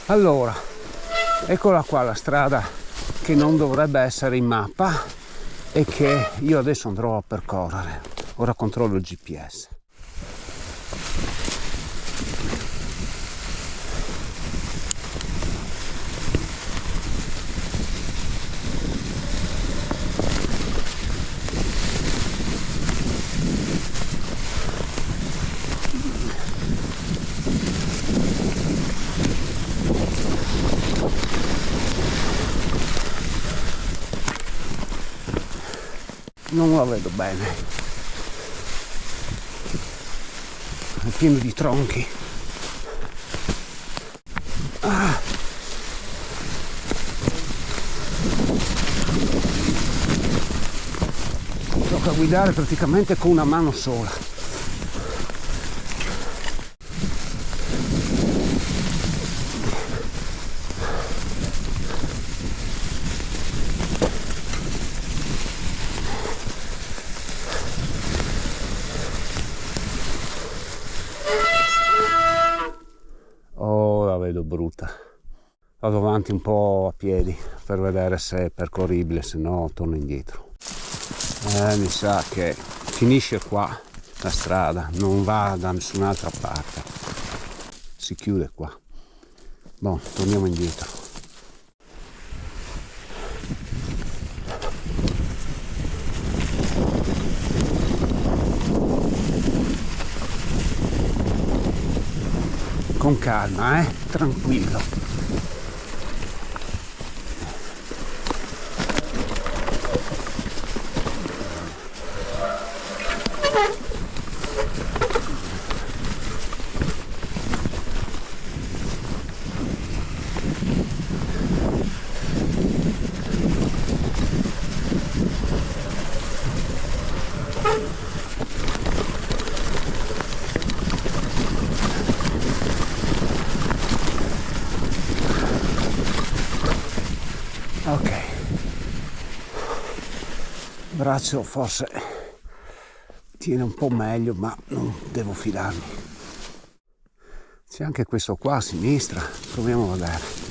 Allora, eccola qua la strada che non dovrebbe essere in mappa e che io adesso andrò a percorrere. Ora controllo il GPS. Non la vedo bene, è pieno di tronchi. Tocca guidare praticamente con una mano sola. Brutta. Vado avanti un po' a piedi per vedere se è percorribile, se no torno indietro. Mi sa che finisce qua la strada, non va da nessun'altra parte, si chiude qua. Boh, torniamo indietro. Con calma, tranquillo. Ok, il braccio forse tiene un po' meglio, ma non devo fidarmi. C'è anche questo qua a sinistra, proviamo a vedere.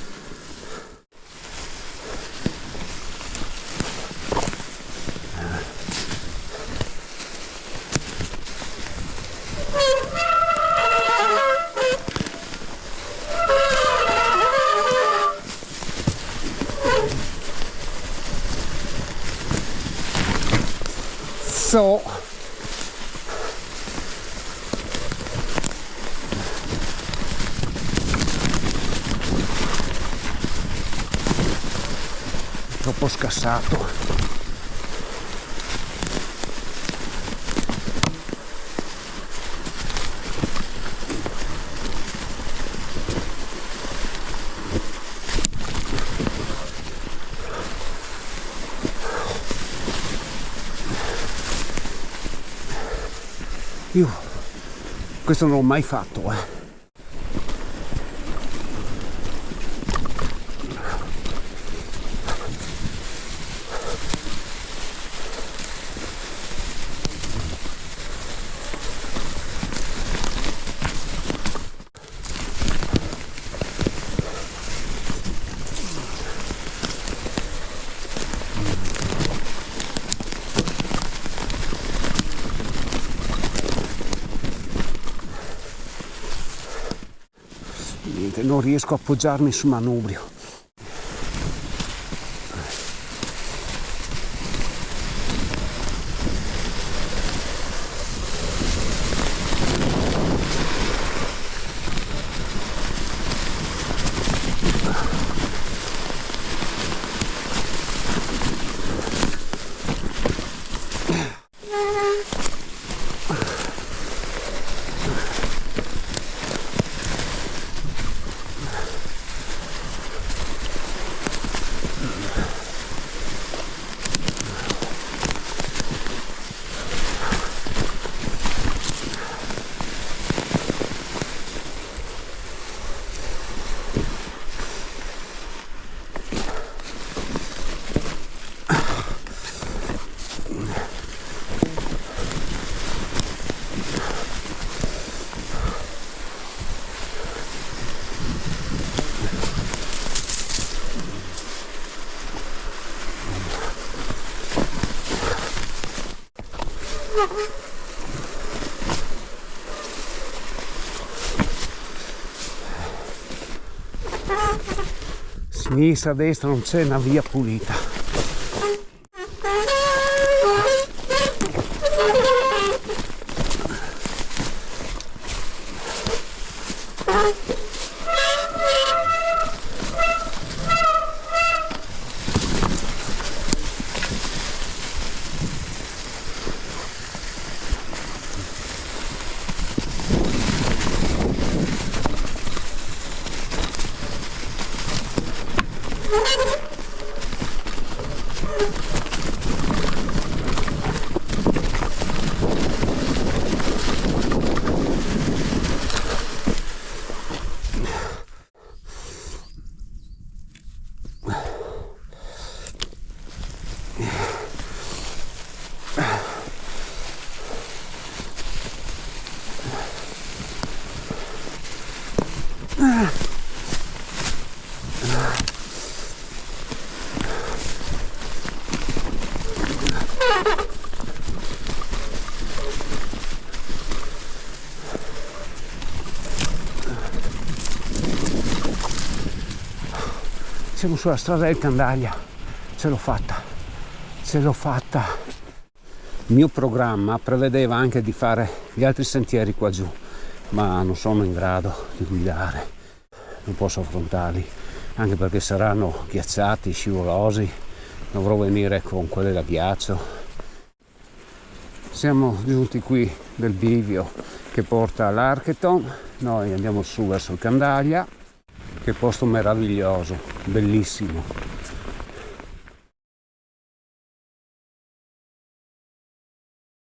So, troppo scassato. Io questo non l'ho mai fatto, Niente, non riesco a appoggiarmi sul manubrio. Sinistra, destra, non c'è una via pulita. Siamo sulla strada del Candaglia, ce l'ho fatta. Il mio programma prevedeva anche di fare gli altri sentieri qua giù, ma non sono in grado di guidare, non posso affrontarli, anche perché saranno ghiacciati, scivolosi, dovrò venire con quelle da ghiaccio. Siamo giunti qui del bivio che porta all'Archeton, noi andiamo su verso il Candaglia. Che posto meraviglioso, bellissimo.